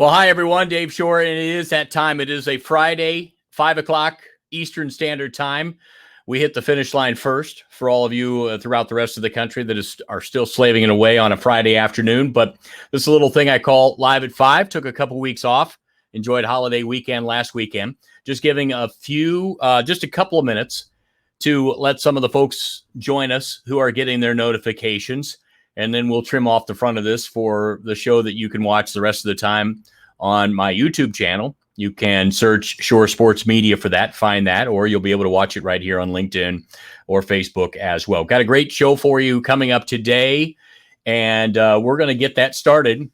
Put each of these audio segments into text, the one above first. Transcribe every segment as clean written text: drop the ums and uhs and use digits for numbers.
Well, hi, everyone. Dave Shore, and it is that time. It is a Friday, 5 o'clock Eastern Standard Time. We hit the finish line first for all of you throughout the rest of the country that are still slaving it away on a Friday afternoon. But this little thing I call Live at 5. Took a couple weeks off. Enjoyed holiday weekend last weekend. Just giving just a couple of minutes to let some of the folks join us who are getting their notifications. And then we'll trim off the front of this for the show that you can watch the rest of the time on my YouTube channel. You can search Shore Sports Media for that, find that, or you'll be able to watch it right here on LinkedIn or Facebook as well. Got a great show for you coming up today, and we're going to get that started.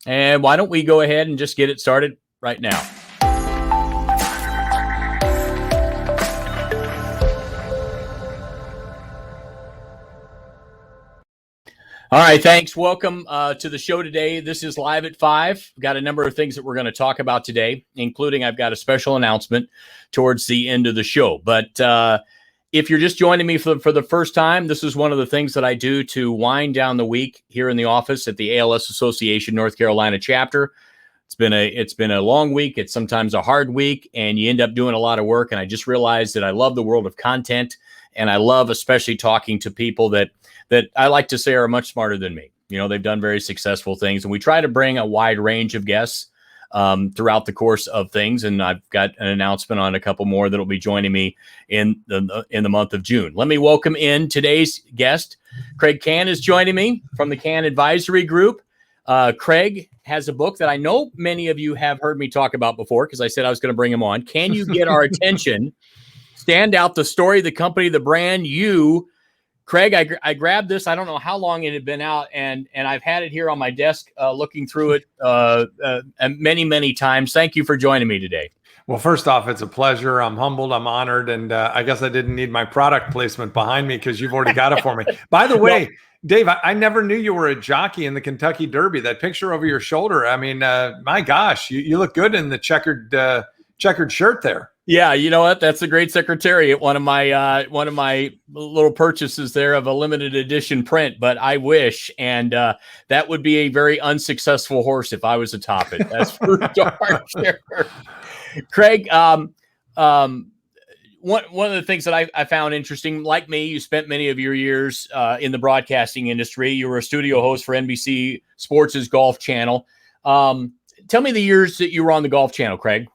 And why don't we go ahead and just get it started right now? All right, thanks. Welcome to the show today. This is Live at 5. We've got a number of things that we're going to talk about today, including I've got a special announcement towards the end of the show. But if you're just joining me for the first time, this is one of the things that I do to wind down the week here in the office at the ALS Association North Carolina chapter. It's been a long week. It's sometimes a hard week, and you end up doing a lot of work. And I just realized that I love the world of content, and I love especially talking to people that I like to say are much smarter than me. You know, they've done very successful things, and we try to bring a wide range of guests throughout the course of things. And I've got an announcement on a couple more that will be joining me in the month of June. Let me welcome in today's guest. Craig Cann is joining me from the Cann Advisory Group. Craig has a book that I know many of you have heard me talk about before because I said I was going to bring him on. Can You Get Our Attention? Stand Out: The Story, the Company, the Brand, You. Craig, I grabbed this. I don't know how long it had been out, and I've had it here on my desk looking through it many, many times. Thank you for joining me today. Well, first off, it's a pleasure. I'm humbled. I'm honored. And I guess I didn't need my product placement behind me because you've already got it for me. By the way, Dave, I never knew you were a jockey in the Kentucky Derby. That picture over your shoulder, I mean, my gosh, you look good in the checkered shirt there. Yeah, you know what? That's a great Secretariat. One of my little purchases there of a limited edition print, but I wish, and that would be a very unsuccessful horse if I was atop it. That's for darn sure. Craig, one of the things that I found interesting, like me, you spent many of your years in the broadcasting industry. You were a studio host for NBC Sports' Golf Channel. Tell me the years that you were on the Golf Channel, Craig.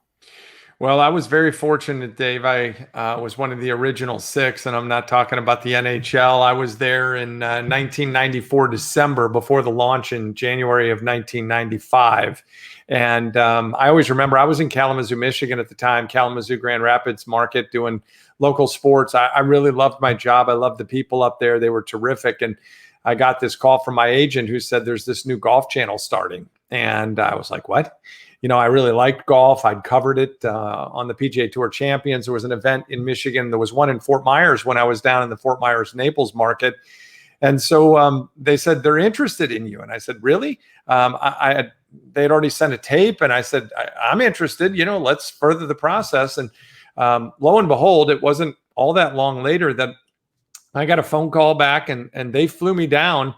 Well, I was very fortunate, Dave. I was one of the original 6, and I'm not talking about the NHL. I was there in 1994, December, before the launch in January of 1995. And I always remember I was in Kalamazoo, Michigan at the time, Kalamazoo, Grand Rapids market, doing local sports. I really loved my job. I loved the people up there. They were terrific. And I got this call from my agent who said, there's this new Golf Channel starting. And I was like, what? You know, I really liked golf. I'd covered it on the PGA Tour Champions. There was an event in Michigan. There was one in Fort Myers when I was down in the Fort Myers, Naples market. And so they said, they're interested in you. And I said, really? They had already sent a tape. And I said, I'm interested, you know, let's further the process. And lo and behold, it wasn't all that long later that I got a phone call back, and they flew me down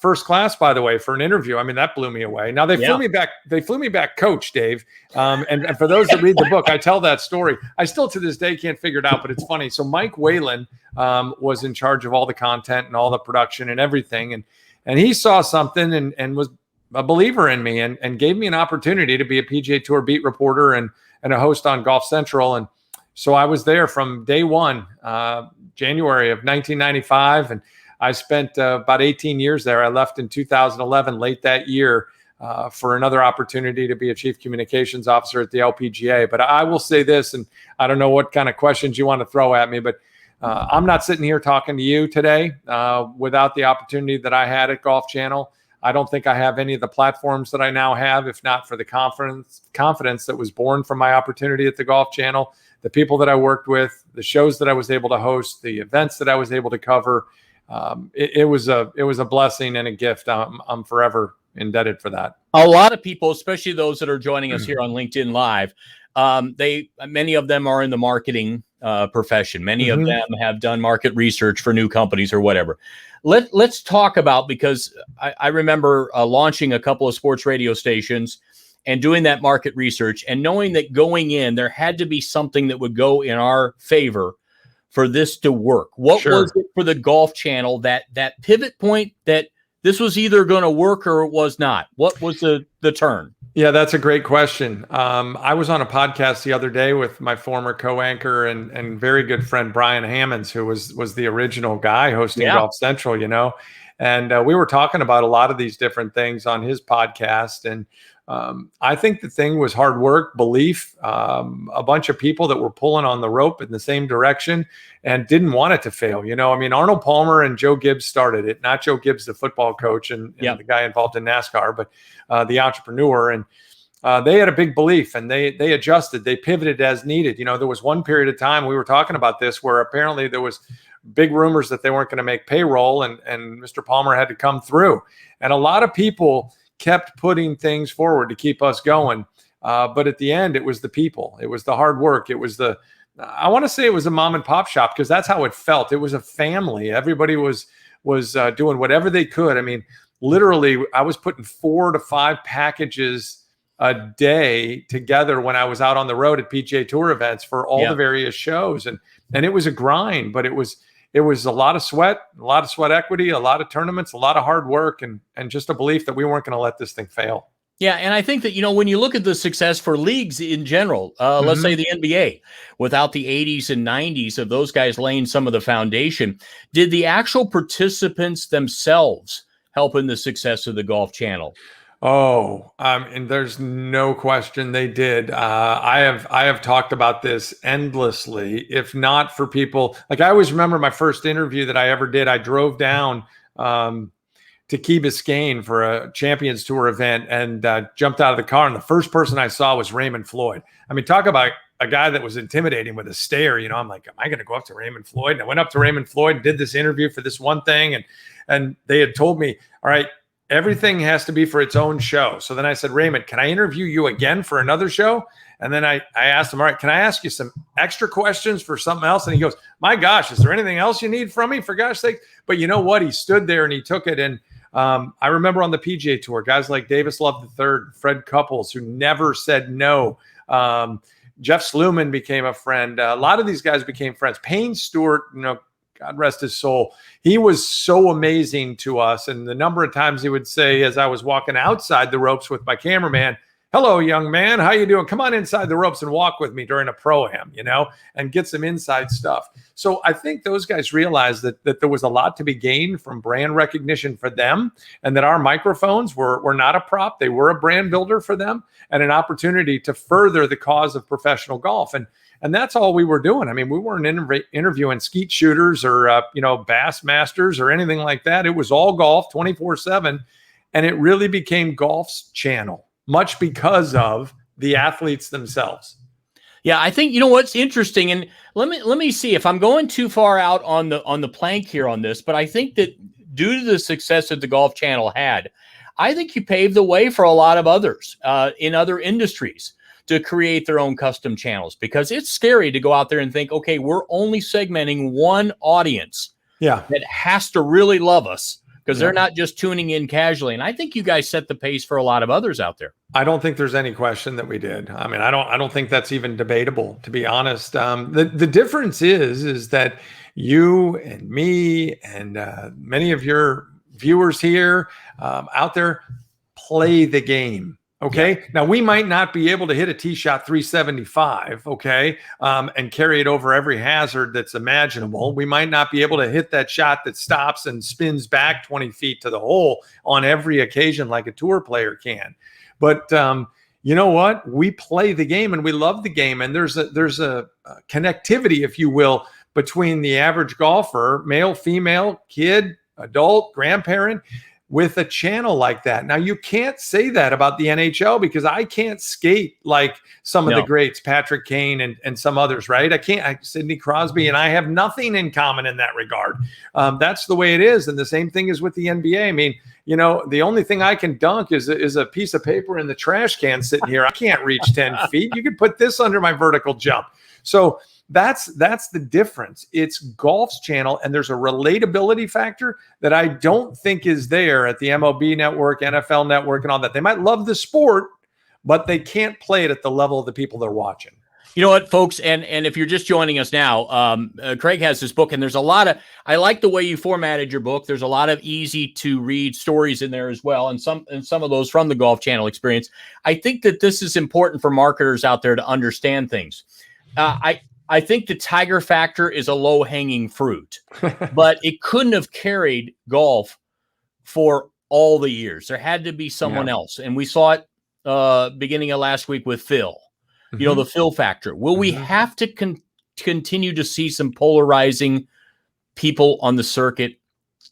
first class, by the way, for an interview. I mean, that blew me away. Now they flew me back. They flew me back coach, Dave. And for those that read the book, I tell that story. I still to this day can't figure it out, but it's funny. So Mike Whalen was in charge of all the content and all the production and everything. And he saw something and was a believer in me and gave me an opportunity to be a PGA Tour beat reporter and a host on Golf Central. And so I was there from day one, January of 1995. And I spent about 18 years there. I left in 2011, late that year, for another opportunity to be a chief communications officer at the LPGA. But I will say this, and I don't know what kind of questions you want to throw at me, but I'm not sitting here talking to you today without the opportunity that I had at Golf Channel. I don't think I have any of the platforms that I now have, if not for the confidence that was born from my opportunity at the Golf Channel, the people that I worked with, the shows that I was able to host, the events that I was able to cover. It was a blessing and a gift. I'm forever indebted for that. A lot of people, especially those that are joining us here on LinkedIn Live, many of them are in the marketing profession. Many of them have done market research for new companies or whatever. Let's talk about, because I remember launching a couple of sports radio stations and doing that market research and knowing that going in, there had to be something that would go in our favor for this to work. What was it for the Golf Channel, that pivot point that this was either going to work or it was not? What was the turn? Yeah, that's a great question. I was on a podcast the other day with my former co-anchor and very good friend Brian Hammonds, who was the original guy hosting Golf Central, and we were talking about a lot of these different things on his podcast. And I think the thing was hard work, belief, a bunch of people that were pulling on the rope in the same direction and didn't want it to fail. Arnold Palmer and Joe Gibbs started it, not Joe Gibbs, the football coach and the guy involved in NASCAR, but the entrepreneur. And they had a big belief, and they adjusted, they pivoted as needed. There was one period of time, we were talking about this, where apparently there was big rumors that they weren't going to make payroll, and Mr. Palmer had to come through. And a lot of people kept putting things forward to keep us going. But at the end, it was the people. It was the hard work. It was I want to say it was a mom and pop shop, because that's how it felt. It was a family. Everybody was doing whatever they could. I mean, literally, I was putting 4 to 5 packages a day together when I was out on the road at PGA Tour events for all the various shows. And it was a grind, but it was a lot of sweat, equity, a lot of tournaments, a lot of hard work, and just a belief that we weren't going to let this thing fail. Yeah, and I think that, when you look at the success for leagues in general, let's say the NBA, without the 80s and 90s of those guys laying some of the foundation, did the actual participants themselves help in the success of the Golf Channel? And there's no question they did. I have talked about this endlessly. If not for people, like, I always remember my first interview that I ever did. I drove down to Key Biscayne for a Champions Tour event and jumped out of the car, and the first person I saw was Raymond Floyd. I mean, talk about a guy that was intimidating with a stare. I'm like, am I going to go up to Raymond Floyd? And I went up to Raymond Floyd and did this interview for this one thing, and they had told me, all right, everything has to be for its own show. So then I said, Raymond, can I interview you again for another show? And then I asked him, all right, can I ask you some extra questions for something else? And he goes, my gosh, is there anything else you need from me, for gosh sake? But you know what? He stood there and he took it. And I remember on the PGA Tour, guys like Davis Love III, Fred Couples, who never said no. Jeff Sluman became a friend. A lot of these guys became friends. Payne Stewart, God rest his soul. He was so amazing to us. And the number of times he would say, as I was walking outside the ropes with my cameraman, hello, young man, how you doing? Come on inside the ropes and walk with me during a pro-am, and get some inside stuff. So I think those guys realized that there was a lot to be gained from brand recognition for them, and that our microphones were not a prop. They were a brand builder for them and an opportunity to further the cause of professional golf. And that's all we were doing. I mean, we weren't interviewing skeet shooters or, bass masters or anything like that. It was all golf 24/7. And it really became Golf's channel, much because of the athletes themselves. Yeah, I think, what's interesting, and let me see if I'm going too far out on the plank here on this, but I think that due to the success that the Golf Channel had, I think you paved the way for a lot of others in other industries to create their own custom channels, because it's scary to go out there and think, okay, we're only segmenting one audience that has to really love us, because they're not just tuning in casually. And I think you guys set the pace for a lot of others out there. I don't think there's any question that we did. I mean, I don't think that's even debatable, to be honest. The difference is that you and me and many of your viewers here out there play the game. Okay. Yeah. Now, we might not be able to hit a tee shot 375, okay, and carry it over every hazard that's imaginable. We might not be able to hit that shot that stops and spins back 20 feet to the hole on every occasion like a tour player can. But you know what? We play the game and we love the game. And there's a connectivity, if you will, between the average golfer, male, female, kid, adult, grandparent, with a channel like that. Now, you can't say that about the NHL, because I can't skate like some of the greats, Patrick Kane and some others, right? Sidney Crosby and I have nothing in common in that regard. That's the way it is. And the same thing is with the NBA. I mean, the only thing I can dunk is a piece of paper in the trash can sitting here. I can't reach 10 feet. You could put this under my vertical jump. So that's the difference. It's Golf's channel, and there's a relatability factor that I don't think is there at the MLB network, NFL network, and all that. They might love the sport, but they can't play it at the level of the people they're watching. You know what, folks, and if you're just joining us now, Craig has this book, and there's a lot of, I like the way you formatted your book. There's a lot of easy to read stories in there as well, and some of those from the Golf Channel experience. I think that this is important for marketers out there to understand things. I think the Tiger factor is a low-hanging fruit, but it couldn't have carried golf for all the years. There had to be someone else, and we saw it beginning of last week with Phil. You know, the Phil factor. Will we have to continue to see some polarizing people on the circuit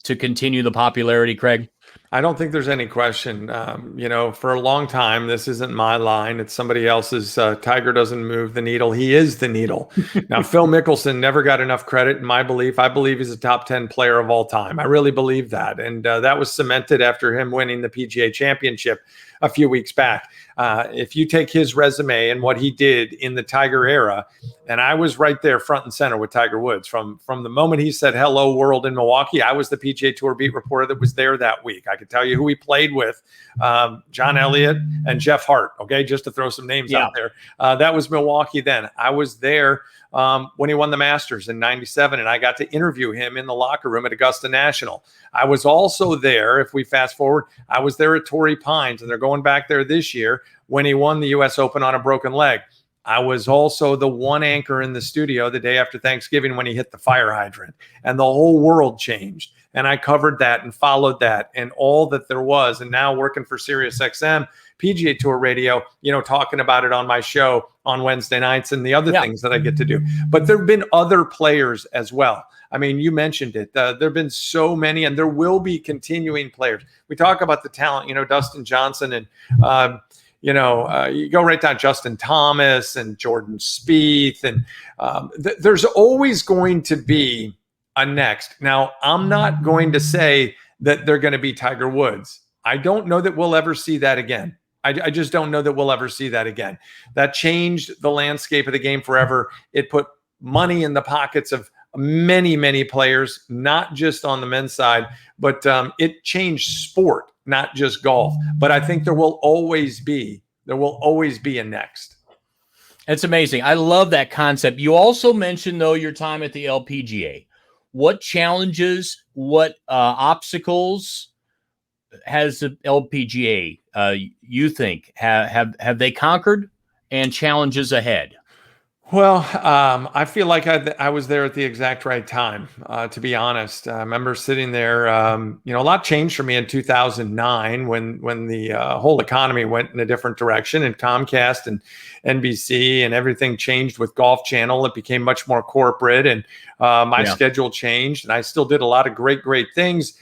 to continue the popularity, Craig? I don't think there's any question. You know, for a long time, this isn't my line. It's somebody else's. Tiger doesn't move the needle. He is the needle. Now, Phil Mickelson never got enough credit in my belief. I believe he's a top 10 player of all time. I really believe that. And that was cemented after him winning the PGA Championship a few weeks back. If you take his resume and what he did in the Tiger era, and I was right there front and center with Tiger Woods from the moment he said hello world in Milwaukee. I was the PGA Tour beat reporter that was there that week. I could tell you who he played with, John Elliott and Jeff Hart. Okay, just to throw some names out there. That was Milwaukee then. I was there when he won the Masters in '97, and I got to interview him in the locker room at Augusta National. I was also there, if we fast forward, I was there at Torrey Pines, and they're going back there this year when he won the U.S. Open on a broken leg. I was also the one anchor in the studio the day after Thanksgiving when he hit the fire hydrant, and the whole world changed. And I covered that and followed that and all that there was. And now working for SiriusXM, PGA Tour Radio, you know, talking about it on my show on Wednesday nights and the other things that I get to do. But there have been other players as well. I mean, you mentioned it. There have been so many, and there will be continuing players. We talk about the talent, you know, Dustin Johnson and, you go right down Justin Thomas and Jordan Spieth. And there's always going to be a next. Now, I'm not going to say that they're going to be Tiger Woods. I don't know that we'll ever see that again. I just don't know that we'll ever see that again. That changed the landscape of the game forever. It put money in the pockets of many, many players, not just on the men's side, but it changed sport, not just golf. But I think there will always be a next. It's amazing. I love that concept. You also mentioned, though, your time at the LPGA. What challenges, what obstacles has the LPGA, you think, have they conquered, and challenges ahead? Well, I feel like I was there at the exact right time, to be honest. I remember sitting there, a lot changed for me in 2009 when the whole economy went in a different direction, and Comcast and NBC and everything changed with Golf Channel. It became much more corporate, and my schedule changed, and I still did a lot of great things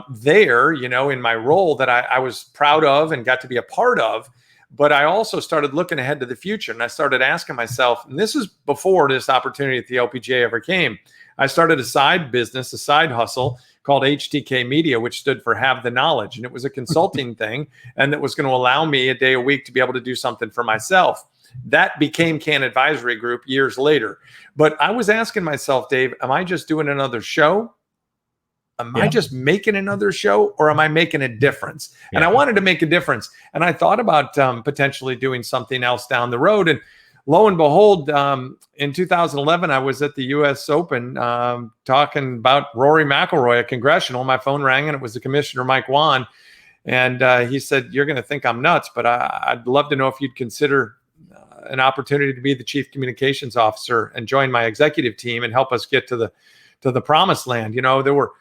there, in my role that I was proud of and got to be a part of. But I also started looking ahead to the future, and I started asking myself, and this is before this opportunity at the LPGA ever came. I started a side business, a side hustle called HTK Media, which stood for Have the Knowledge. And it was a consulting thing, and that was going to allow me a day a week to be able to do something for myself. That became Can Advisory Group years later. But I was asking myself, Dave, am I just doing another show? Am I just making another show, or am I making a difference? And I wanted to make a difference. And I thought about potentially doing something else down the road. And lo and behold, in 2011, I was at the U.S. Open talking about Rory McIlroy at Congressional. My phone rang, and it was the commissioner, Mike Wan. And he said, "You're going to think I'm nuts, but I'd love to know if you'd consider an opportunity to be the chief communications officer and join my executive team and help us get to the promised land." There were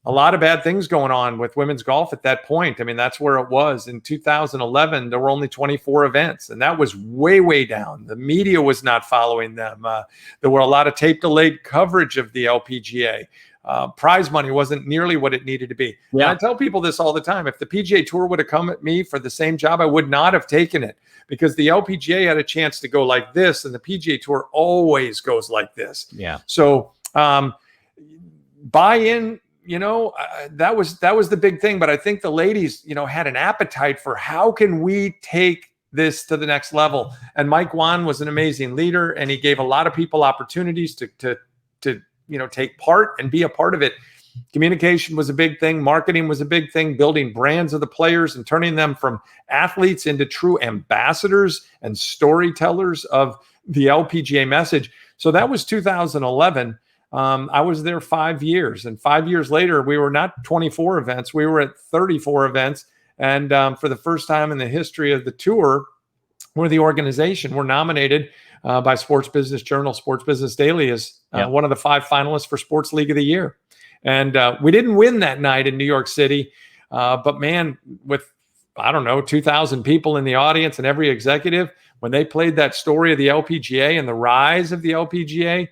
a lot of bad things going on with women's golf at that point. I mean, that's where it was. In 2011, there were only 24 events, and that was way down. The media was not following them. There were a lot of tape-delayed coverage of the LPGA. Prize money wasn't nearly what it needed to be. Yeah. And I tell people this all the time. If the PGA Tour would have come at me for the same job, I would not have taken it, because the LPGA had a chance to go like this, and the PGA Tour always goes like this. Yeah. So buy in. That was the big thing. But I think the ladies, had an appetite for how can we take this to the next level. And Mike Wan was an amazing leader, and he gave a lot of people opportunities to take part and be a part of it. Communication was a big thing. Marketing was a big thing. Building brands of the players and turning them from athletes into true ambassadors and storytellers of the LPGA message. So that was 2011. I was there 5 years, and 5 years later, we were not 24 events. We were at 34 events. And for the first time in the history of the tour, we're the organization. We're nominated by Sports Business Journal, Sports Business Daily as one of the 5 finalists for Sports League of the Year. And we didn't win that night in New York City. But man, with, 2,000 people in the audience and every executive, when they played that story of the LPGA and the rise of the LPGA,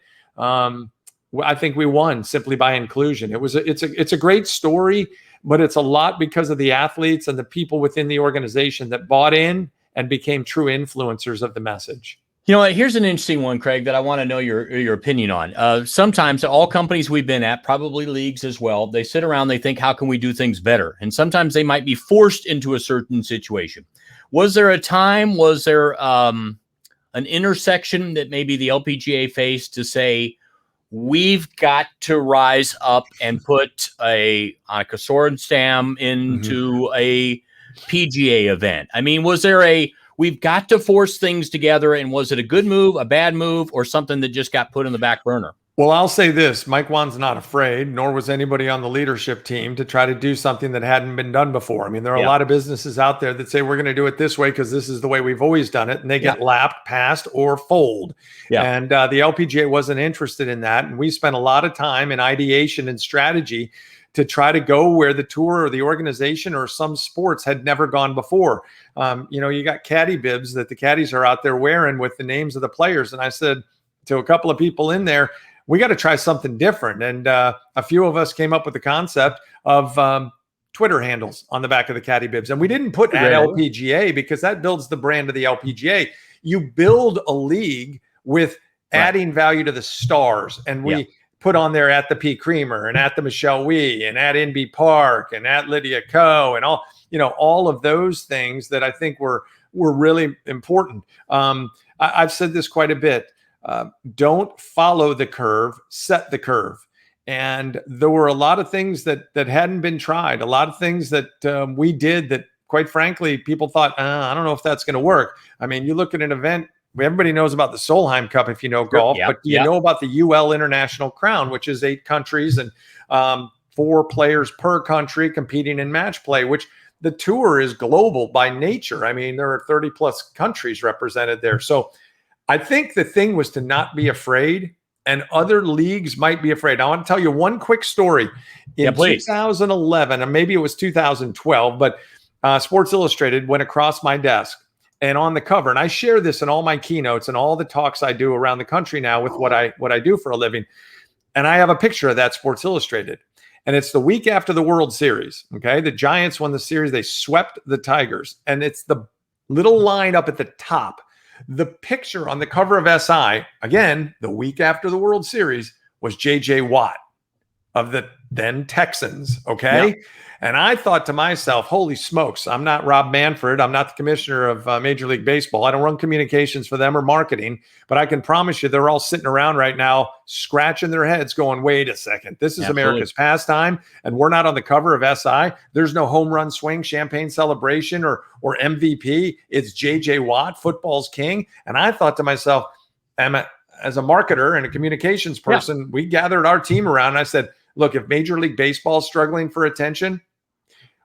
I think we won simply by inclusion. It's a great story, but it's a lot because of the athletes and the people within the organization that bought in and became true influencers of the message. Here's an interesting one, Craig, that I want to know your opinion on. Sometimes all companies we've been at, probably leagues as well, they sit around, they think, how can we do things better? And sometimes they might be forced into a certain situation. Was there a time, was there an intersection that maybe the LPGA faced to say, we've got to rise up and put a Sorensen into a PGA event? I mean, was there we've got to force things together, and was it a good move, a bad move, or something that just got put in the back burner? Well, I'll say this, Mike Wan's not afraid, nor was anybody on the leadership team, to try to do something that hadn't been done before. I mean, there are a lot of businesses out there that say, we're going to do it this way because this is the way we've always done it. And they get lapped, passed, or fold. And the LPGA wasn't interested in that. And we spent a lot of time in ideation and strategy to try to go where the tour or the organization or some sports had never gone before. You got caddy bibs that the caddies are out there wearing with the names of the players. And I said to a couple of people in there, we got to try something different. And a few of us came up with the concept of Twitter handles on the back of the caddy bibs. And we didn't put at LPGA because that builds the brand of the LPGA. You build a league with adding value to the stars. And we put on there at the P. Creamer and at the Michelle Wee and at NB Park and at Lydia Ko and all of those things that I think were really important. I've said this quite a bit. Don't follow the curve, set the curve. And there were a lot of things that hadn't been tried, a lot of things that we did that, quite frankly, people thought, I don't know if that's going to work. I mean, you look at an event, everybody knows about the Solheim Cup if you know golf, but you know about the UL International Crown, which is 8 countries and 4 players per country competing in match play, which the tour is global by nature. I mean, there are 30 plus countries represented there. So I think the thing was to not be afraid, and other leagues might be afraid. I want to tell you one quick story. In 2011, or maybe it was 2012, but Sports Illustrated went across my desk, and on the cover, and I share this in all my keynotes and all the talks I do around the country now with what I do for a living. And I have a picture of that Sports Illustrated. And it's the week after the World Series. Okay. The Giants won the series. They swept the Tigers. And it's the little line up at the top. The picture on the cover of SI, again, the week after the World Series, was J.J. Watt of the then Texans. Okay. Yeah. And I thought to myself, holy smokes, I'm not Rob Manfred. I'm not the commissioner of Major League Baseball. I don't run communications for them or marketing, but I can promise you they're all sitting around right now scratching their heads going, wait a second, this is America's pastime, and we're not on the cover of SI. There's no home run swing, champagne celebration, or MVP. It's J.J. Watt, football's king. And I thought to myself, as a marketer and a communications person, we gathered our team around, and I said, look, if Major League Baseball is struggling for attention,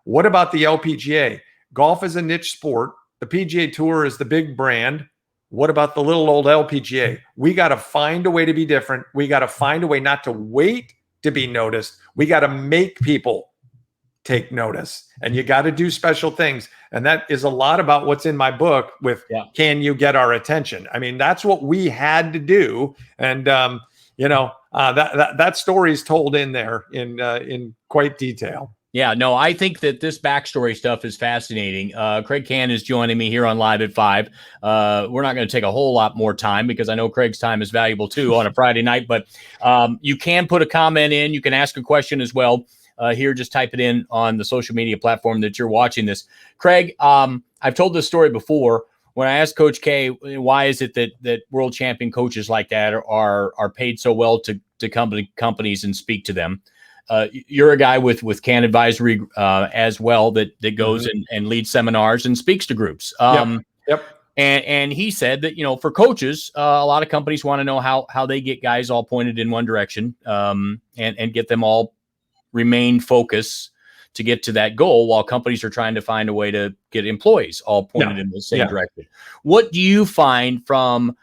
what about the LPGA? Golf is a niche sport. The PGA Tour is the big brand. What about the little old LPGA? We got to find a way to be different. We got to find a way not to wait to be noticed. We got to make people take notice. And you got to do special things. And that is a lot about what's in my book with Can You Get Our Attention? I mean, that's what we had to do. And, that story is told in there in quite detail. Yeah, no, I think that this backstory stuff is fascinating. Craig Cann is joining me here on Live at 5. We're not going to take a whole lot more time because I know Craig's time is valuable too on a Friday night, but you can put a comment in. You can ask a question as well. Here, just type it in on the social media platform that you're watching this. Craig, I've told this story before. when I asked Coach K, why is it that world champion coaches like that are paid so well to companies and speak to them? You're a guy with Can Advisory as well that goes and leads seminars and speaks to groups. Yep. And he said that, for coaches, a lot of companies want to know how they get guys all pointed in one direction and get them all remain focused to get to that goal, while companies are trying to find a way to get employees all pointed in the same direction. What do you find from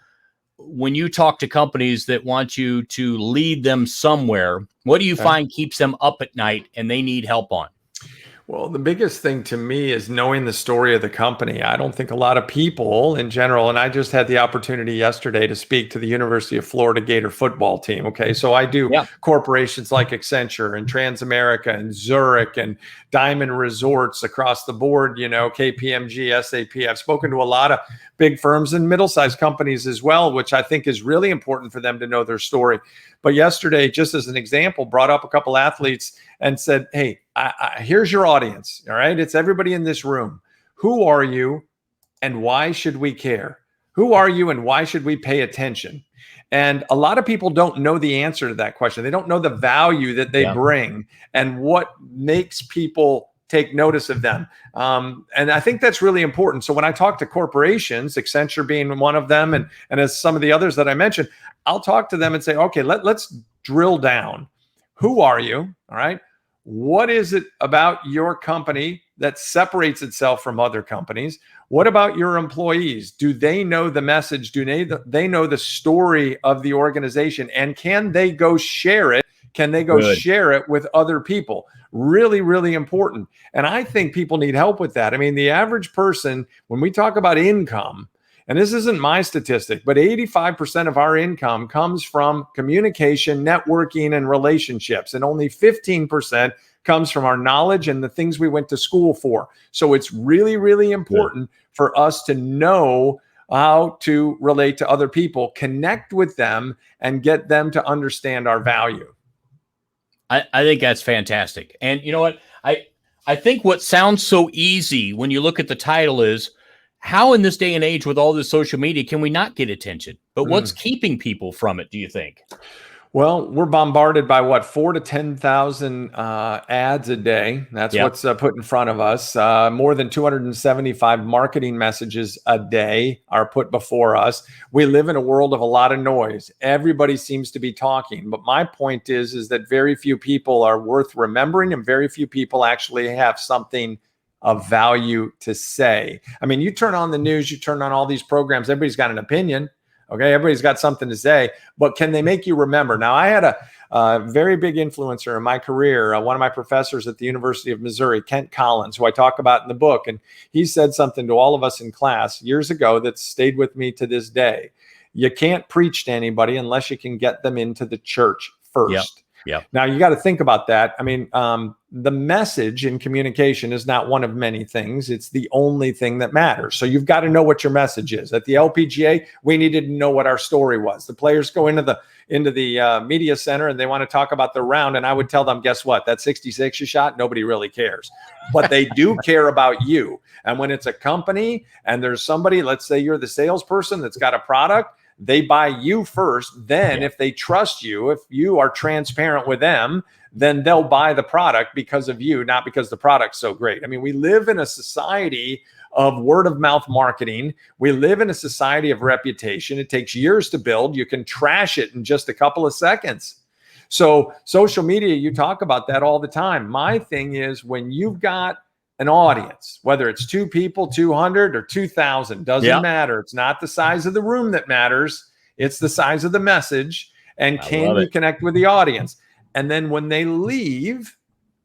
when you talk to companies that want you to lead them somewhere? What do you find keeps them up at night and they need help on? Well, the biggest thing to me is knowing the story of the company. I don't think a lot of people in general, and I just had the opportunity yesterday to speak to the University of Florida Gator football team. Okay. So I do corporations like Accenture and Transamerica and Zurich and Diamond Resorts across the board, KPMG, SAP. I've spoken to a lot of big firms and middle-sized companies as well, which I think is really important for them to know their story. But yesterday, just as an example, brought up a couple athletes and said, hey, here's your audience. All right. It's everybody in this room. Who are you and why should we care? Who are you and why should we pay attention? And a lot of people don't know the answer to that question. They don't know the value that they bring and what makes people take notice of them. And I think that's really important. So when I talk to corporations, Accenture being one of them, and as some of the others that I mentioned, I'll talk to them and say, okay, let's drill down. Who are you? All right. What is it about your company that separates itself from other companies? What about your employees? Do they know the message? Do they know the story of the organization? And can they go share it? Can they go share it with other people? Really, really important. And I think people need help with that. I mean, the average person, when we talk about income, and this isn't my statistic, but 85% of our income comes from communication, networking, and relationships. And only 15% comes from our knowledge and the things we went to school for. So it's really, really important for us to know how to relate to other people, connect with them, and get them to understand our value. I think that's fantastic. And you know what? I think what sounds so easy when you look at the title is, how in this day and age with all this social media can we not get attention? But what's keeping people from it, do you think? Well, we're bombarded by 4,000 to 10,000 ads a day. That's what's put in front of us. More than 275 marketing messages a day are put before us. We live in a world of a lot of noise. Everybody seems to be talking. But my point is that very few people are worth remembering, and very few people actually have something of value to say. I mean, you turn on the news, you turn on all these programs, everybody's got an opinion. Okay, everybody's got something to say, but can they make you remember? Now, I had a very big influencer in my career, one of my professors at the University of Missouri, Kent Collins, who I talk about in the book, and he said something to all of us in class years ago that stayed with me to this day. You can't preach to anybody unless you can get them into the church first. Now, you got to think about that. I mean, the message in communication is not one of many things. It's the only thing that matters. So you've got to know what your message is. At the LPGA, we needed to know what our story was. The players go into the media center and they want to talk about the round. And I would tell them, guess what? That 66 you shot, nobody really cares. But they do care about you. And when it's a company and there's somebody, let's say you're the salesperson that's got a product, they buy you first. Then if they trust you, if you are transparent with them, then they'll buy the product because of you, not because the product's so great. I mean, we live in a society of word of mouth marketing. We live in a society of reputation. It takes years to build. You can trash it in just a couple of seconds. So social media, you talk about that all the time. My thing is, when you've got an audience, whether it's 2 people, 200 or 2,000, doesn't matter. It's not the size of the room that matters. It's the size of the message. And can you connect with the audience? And then when they leave,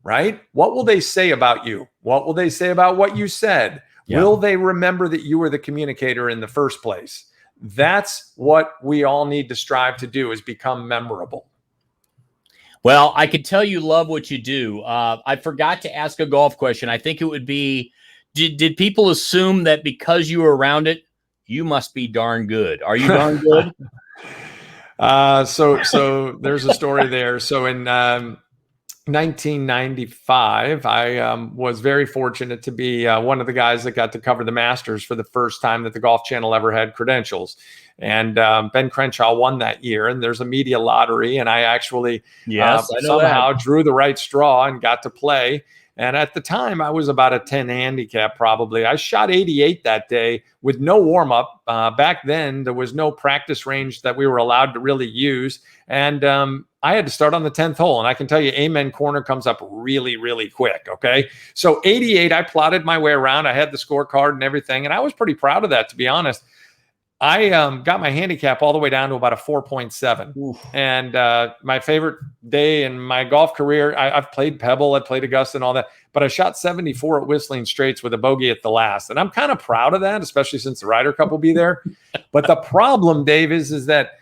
right, what will they say about you? What will they say about what you said? Will they remember that you were the communicator in the first place? That's what we all need to strive to do, is become memorable. Well, I could tell you love what you do. I forgot to ask a golf question. I think it would be, did people assume that because you were around it, you must be darn good? Are you darn good? So there's a story there. So in 1995. I was very fortunate to be one of the guys that got to cover the Masters for the first time that the Golf Channel ever had credentials. And Ben Crenshaw won that year. And there's a media lottery. And I actually Yes, I know somehow that. drew the right straw and got to play. And at the time, I was about a 10 handicap probably. I shot 88 that day with no warm-up. Back then, there was no practice range that we were allowed to really use. And I had to start on the 10th hole. And I can tell you, Amen Corner comes up really, really quick, okay? So 88, I plotted my way around. I had the scorecard and everything. And I was pretty proud of that, to be honest. I got my handicap all the way down to about a 4.7. Oof. And my favorite day in my golf career, I've played Pebble, I played Augusta and all that, but I shot 74 at Whistling Straits with a bogey at the last. And I'm kind of proud of that, especially since the Ryder Cup will be there. But the problem, Dave, is that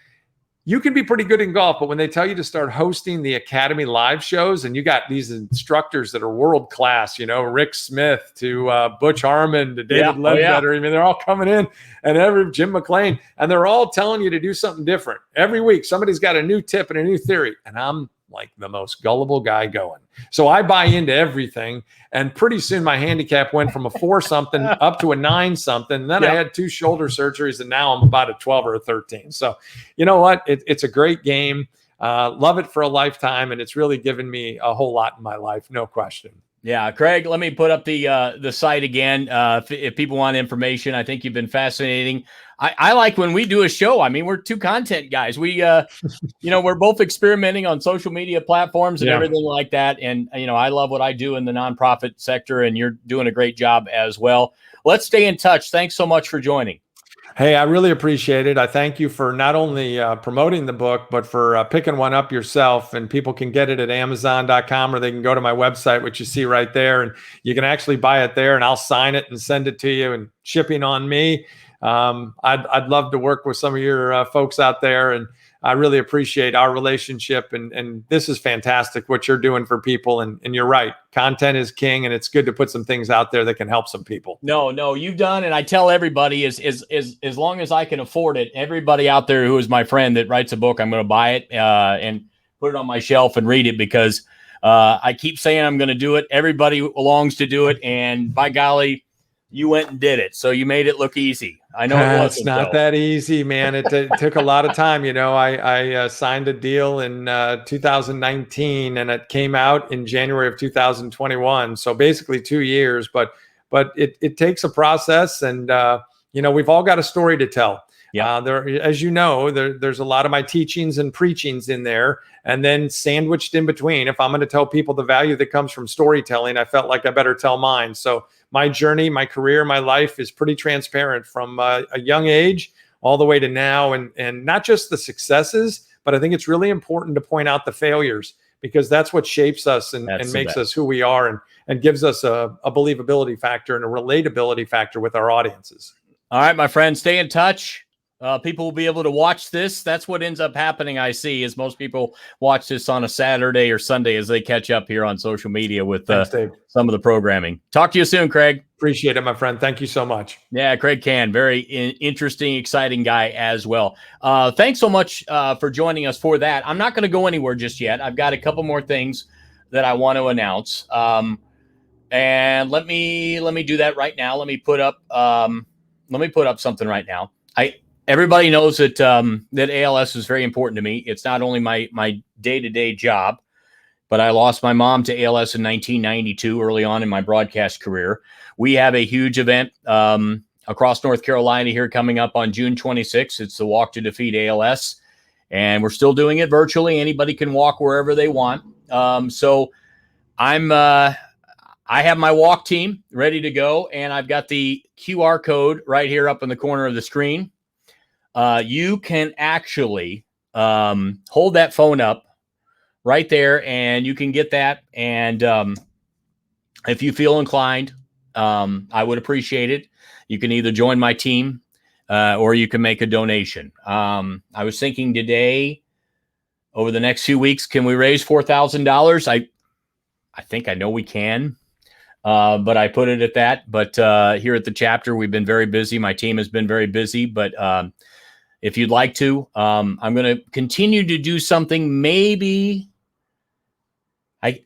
you can be pretty good in golf, but when they tell you to start hosting the Academy live shows and you got these instructors that are world class, Rick Smith to Butch Harmon to David Ledbetter, I mean, they're all coming in and Jim McLean, and they're all telling you to do something different. Every week, somebody's got a new tip and a new theory. And I'm like the most gullible guy going. So I buy into everything. And pretty soon my handicap went from a 4-something up to a 9-something. And then I had 2 shoulder surgeries, and now I'm about a 12 or a 13. So you know what? It's a great game. Love it for a lifetime. And it's really given me a whole lot in my life. No question. Yeah, Craig, let me put up the site again. If people want information, I think you've been fascinating. I like when we do a show. I mean, we're 2 content guys. We, we're both experimenting on social media platforms and everything like that. And, I love what I do in the nonprofit sector, and you're doing a great job as well. Let's stay in touch. Thanks so much for joining. Hey, I really appreciate it. I thank you for not only promoting the book, but for picking one up yourself. And people can get it at Amazon.com, or they can go to my website, which you see right there. And you can actually buy it there, and I'll sign it and send it to you, and shipping on me. I'd love to work with some of your folks out there. And I really appreciate our relationship. And this is fantastic what you're doing for people. And you're right. Content is king, and it's good to put some things out there that can help some people. No, you've done. And I tell everybody as long as I can afford it, everybody out there who is my friend that writes a book, I'm going to buy it and put it on my shelf and read it, because I keep saying I'm going to do it. Everybody longs to do it. And by golly, you went and did it. So you made it look easy. I know it wasn't. It's not that easy, man. It took a lot of time. I signed a deal in 2019, and it came out in January of 2021. So basically 2 years, but it takes a process, and we've all got a story to tell. Yeah. As you know, there's a lot of my teachings and preachings in there, and then sandwiched in between. If I'm going to tell people the value that comes from storytelling, I felt like I better tell mine. So my journey, my career, my life is pretty transparent from a young age all the way to now, and not just the successes, but I think it's really important to point out the failures, because that's what shapes us and makes us who we are, and gives us a believability factor and a relatability factor with our audiences. All right, my friend, stay in touch. People will be able to watch this. That's what ends up happening, I see, is most people watch this on a Saturday or Sunday as they catch up here on social media with some of the programming. Talk to you soon, Craig. Appreciate it, my friend. Thank you so much. Yeah, Craig Can, very interesting, exciting guy as well. Thanks so much for joining us for that. I'm not going to go anywhere just yet. I've got a couple more things that I want to announce. And let me do that right now. Let me put up something right now. Everybody knows that that ALS is very important to me. It's not only my day-to-day job, but I lost my mom to ALS in 1992, early on in my broadcast career. We have a huge event across North Carolina here coming up on June 26th. It's the Walk to Defeat ALS, and we're still doing it virtually. Anybody can walk wherever they want. So I have my walk team ready to go, and I've got the QR code right here up in the corner of the screen. You can actually hold that phone up right there, and you can get that. And if you feel inclined, I would appreciate it. You can either join my team or you can make a donation. I was thinking today, over the next few weeks, can we raise $4,000? I think I know we can. But I put it at that. But here at the chapter, we've been very busy. My team has been very busy. But if you'd like to, I'm going to continue to do something maybe I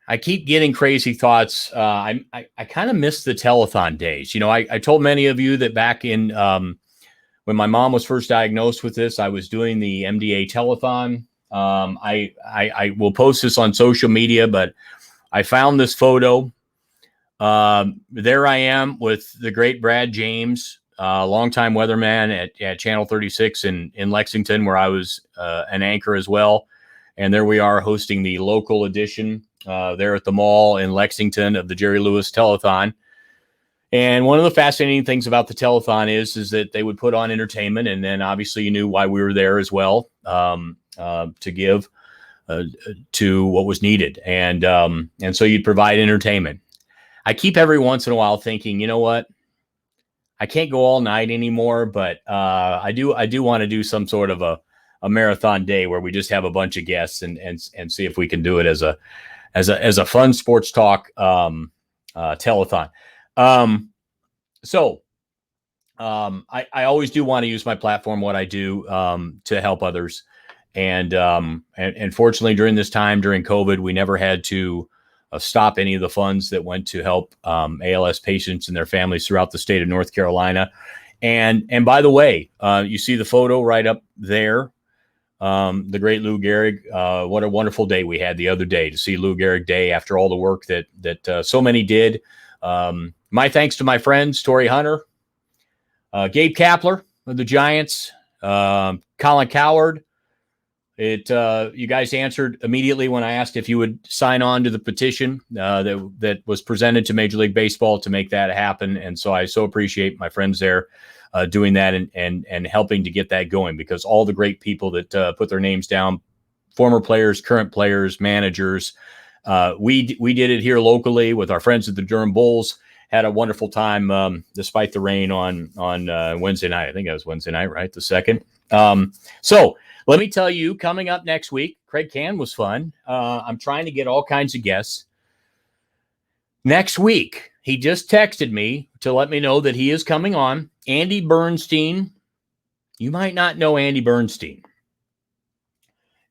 I keep getting crazy thoughts. I kind of miss the telethon days. I told many of you that back in when my mom was first diagnosed with this, I was doing the MDA telethon. I will post this on social media, but I found this photo. There I am with the great Brad James, longtime weatherman at Channel 36 in Lexington, where I was an anchor as well. And there we are hosting the local edition there at the mall in Lexington of the Jerry Lewis Telethon. And one of the fascinating things about the telethon is that they would put on entertainment, and then obviously you knew why we were there as well, to give to what was needed, and so you'd provide entertainment. I keep every once in a while thinking, you know what, I can't go all night anymore, but I do want to do some sort of a marathon day where we just have a bunch of guests and see if we can do it as a fun sports talk telethon. I always do want to use my platform, what I do, to help others. And fortunately during this time, during COVID, we never had to stop any of the funds that went to help ALS patients and their families throughout the state of North Carolina. And by the way, you see the photo right up there. The great Lou Gehrig. What a wonderful day we had the other day to see Lou Gehrig Day after all the work that so many did. My thanks to my friends, Torrey Hunter, Gabe Kapler of the Giants, Colin Coward. You guys answered immediately when I asked if you would sign on to the petition that was presented to Major League Baseball to make that happen. And so I so appreciate my friends there doing that and helping to get that going, because all the great people that put their names down, former players, current players, managers, we did it here locally with our friends at the Durham Bulls. Had a wonderful time despite the rain on Wednesday night. I think it was Wednesday night, right? The 2nd. So let me tell you, coming up next week, Craig Can was fun. I'm trying to get all kinds of guests. Next week, he just texted me to let me know that he is coming on. Andy Bernstein. You might not know Andy Bernstein.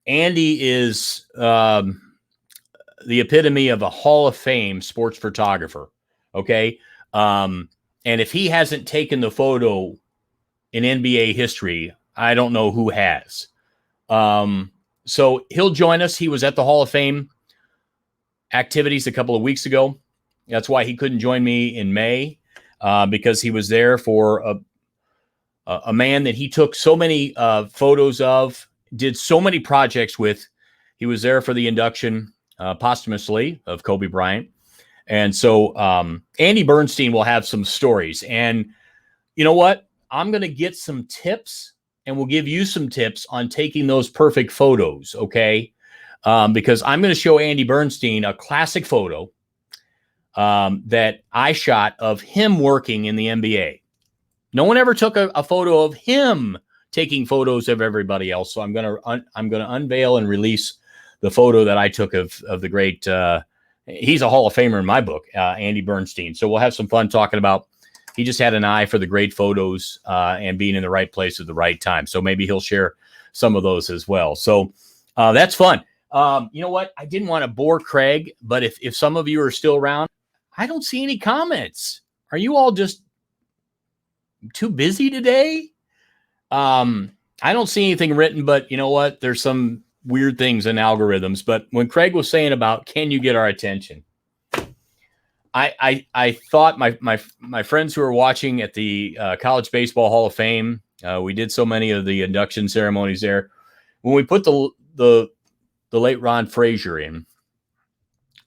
Andy is the epitome of a Hall of Fame sports photographer. Okay. And if he hasn't taken the photo in NBA history, I don't know who has. So he'll join us. He was at the Hall of Fame activities a couple of weeks ago. That's why he couldn't join me in May, because he was there for a man that he took so many photos of, did so many projects with. He was there for the induction posthumously of Kobe Bryant. And so Andy Bernstein will have some stories. And you know what? I'm going to get some tips, and we'll give you some tips on taking those perfect photos, okay? Because I'm going to show Andy Bernstein a classic photo that I shot of him working in the NBA. No one ever took a photo of him taking photos of everybody else. So I'm going to unveil and release the photo that I took of the great he's a Hall of Famer in my book, Andy Bernstein. So we'll have some fun talking about, he just had an eye for the great photos and being in the right place at the right time. So maybe he'll share some of those as well. So that's fun. You know what? I didn't want to bore Craig, but if some of you are still around, I don't see any comments. Are you all just too busy today? I don't see anything written, but you know what? There's some weird things in algorithms. But when Craig was saying about, can you get our attention? I thought my friends who are watching at the College Baseball Hall of Fame, we did so many of the induction ceremonies there. When we put the late Ron Frazier in,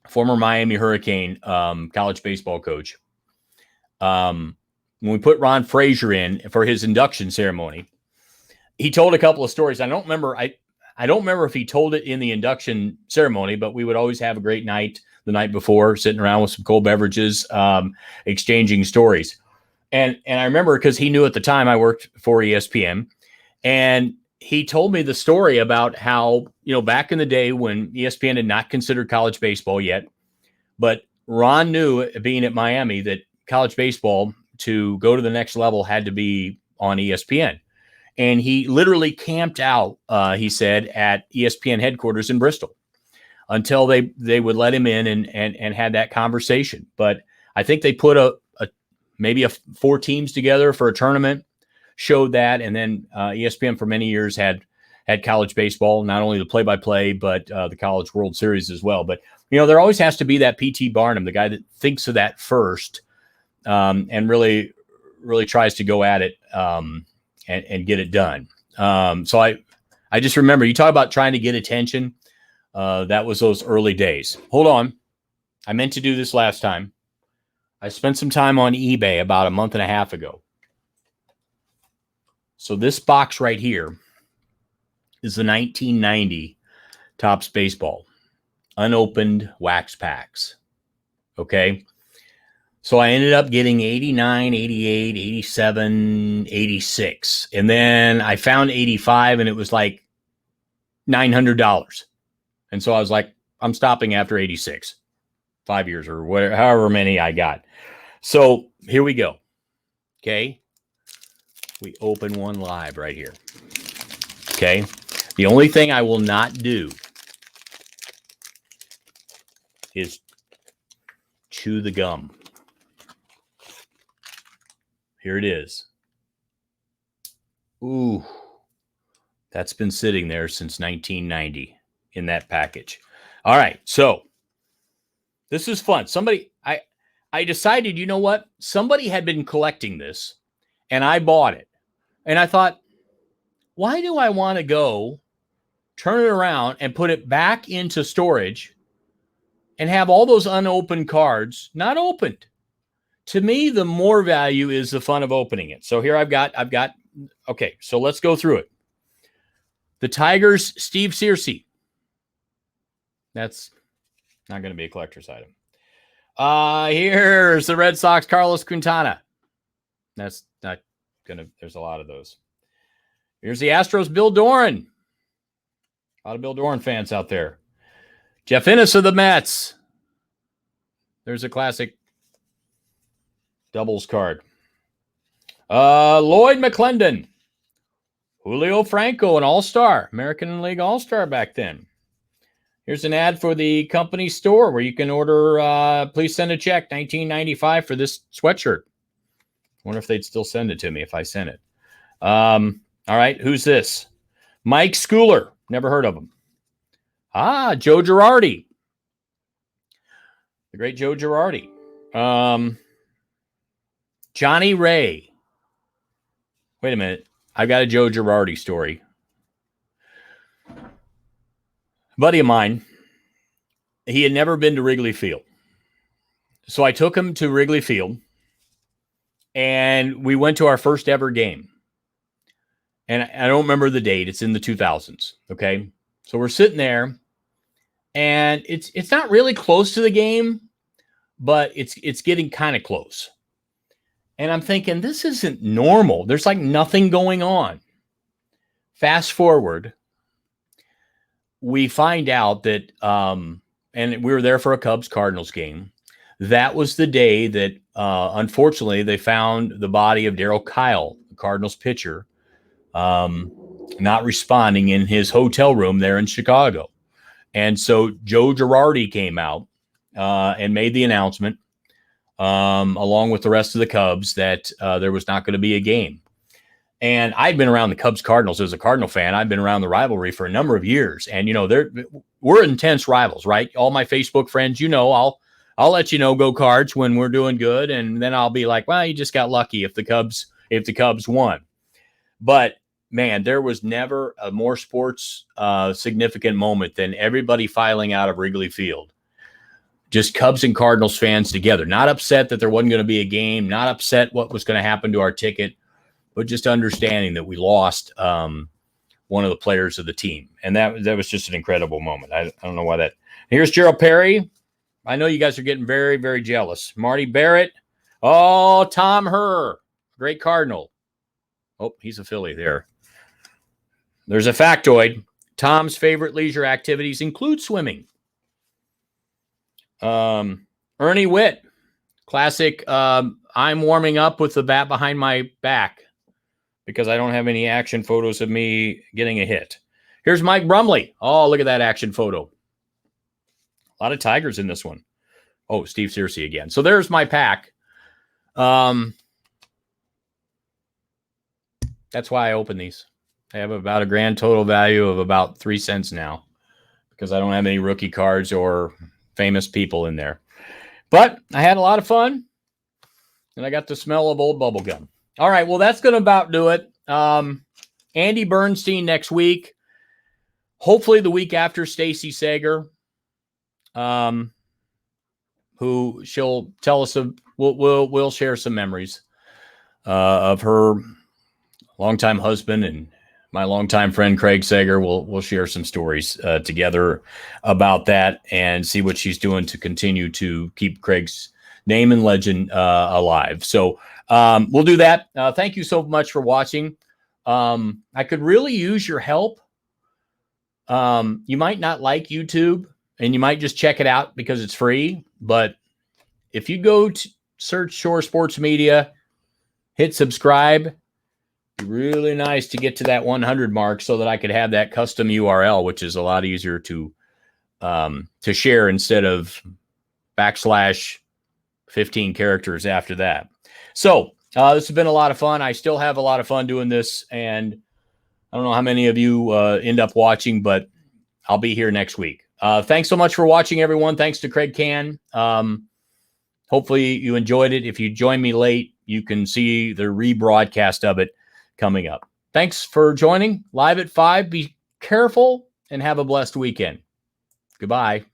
former Miami Hurricane college baseball coach, when we put Ron Frazier in for his induction ceremony, he told a couple of stories. I don't remember if he told it in the induction ceremony, but we would always have a great night the night before, sitting around with some cold beverages, exchanging stories. And I remember because he knew at the time I worked for ESPN, and he told me the story about how, back in the day when ESPN had not considered college baseball yet, but Ron knew, being at Miami, that college baseball, to go to the next level, had to be on ESPN. And he literally camped out, he said, at ESPN headquarters in Bristol. until they would let him in and had that conversation. But I think they put maybe 4 teams together for a tournament, showed that, and then ESPN for many years had college baseball, not only the play-by-play, but the College World Series as well. But, there always has to be that P.T. Barnum, the guy that thinks of that first and really, really tries to go at it and get it done. So I just remember, you talk about trying to get attention. That was those early days. Hold on. I meant to do this last time. I spent some time on eBay about a month and a half ago. So this box right here is the 1990 Topps Baseball unopened wax packs. Okay. So I ended up getting 89, 88, 87, 86. And then I found 85 and it was like $900. And so I was like, I'm stopping after 86, 5 years or whatever, however many I got. So here we go. Okay. We open one live right here. Okay. The only thing I will not do is chew the gum. Here it is. Ooh, that's been sitting there since 1990 in that package. All right, so this is fun. I decided, you know what? Somebody had been collecting this, and I bought it. And I thought, why do I want to go turn it around and put it back into storage and have all those unopened cards not opened? To me, the more value is the fun of opening it. So here I've got, okay, so let's go through it. The Tigers, Steve Searcy. That's not going to be a collector's item. Here's the Red Sox, Carlos Quintana. That's not going to, there's a lot of those. Here's the Astros, Bill Doran. A lot of Bill Doran fans out there. Jeff Innes of the Mets. There's a classic doubles card. Lloyd McClendon. Julio Franco, an all-star. American League all-star back then. Here's an ad for the company store where you can order, please send a check, $19.95 for this sweatshirt. Wonder if they'd still send it to me if I sent it. All right, who's this? Mike Schooler. Never heard of him. Joe Girardi. The great Joe Girardi. Johnny Ray. Wait a minute. I've got a Joe Girardi story. A buddy of mine, he had never been to Wrigley Field. So I took him to Wrigley Field, and we went to our first ever game. And I don't remember the date. It's in the 2000s. Okay. So we're sitting there, and it's not really close to the game, but it's getting kind of close. And I'm thinking, this isn't normal. There's like nothing going on. Fast forward, we find out that, and we were there for a Cubs-Cardinals game. That was the day that, unfortunately, they found the body of Darryl Kyle, the Cardinals pitcher, not responding in his hotel room there in Chicago. And so Joe Girardi came out and made the announcement, along with the rest of the Cubs, that there was not going to be a game. And I'd been around the Cubs Cardinals as a Cardinal fan. I've been around the rivalry for a number of years. And, we're intense rivals, right? All my Facebook friends, I'll let you know, go Cards when we're doing good. And then I'll be like, well, you just got lucky if the Cubs won. But man, there was never a more sports significant moment than everybody filing out of Wrigley Field. Just Cubs and Cardinals fans together, not upset that there wasn't going to be a game, not upset what was going to happen to our ticket, but just understanding that we lost one of the players of the team. And that was just an incredible moment. I don't know why that. Here's Gerald Perry. I know you guys are getting very, very jealous. Marty Barrett. Oh, Tom Herr, great Cardinal. Oh, he's a Philly there. There's a factoid. Tom's favorite leisure activities include swimming. Ernie Witt, classic. I'm warming up with the bat behind my back because I don't have any action photos of me getting a hit. Here's Mike Brumley. Oh, look at that action photo. A lot of Tigers in this one. Oh, Steve Searcy again. So there's my pack. That's why I open these. I have about a grand total value of about 3 cents now because I don't have any rookie cards or famous people in there. But I had a lot of fun, and I got the smell of old bubble gum. All right, well, that's going to about do it. Andy Bernstein next week. Hopefully the week after, Stacy Sager, who she'll tell us, we'll share some memories of her longtime husband and my longtime friend Craig Sager. We'll share some stories together about that and see what she's doing to continue to keep Craig's name and legend alive. So we'll do that. Thank you so much for watching. I could really use your help. You might not like YouTube and you might just check it out because it's free. But if you go to search Shore Sports Media, hit subscribe, it'd be really nice to get to that 100 mark so that I could have that custom URL, which is a lot easier to share instead of \15 characters after that. So this has been a lot of fun. I still have a lot of fun doing this, and I don't know how many of you end up watching, but I'll be here next week. Thanks so much for watching, everyone. Thanks to Craig Can. Hopefully you enjoyed it. If you join me late, you can see the rebroadcast of it coming up. Thanks for joining Live at 5. Be careful and have a blessed weekend. Goodbye.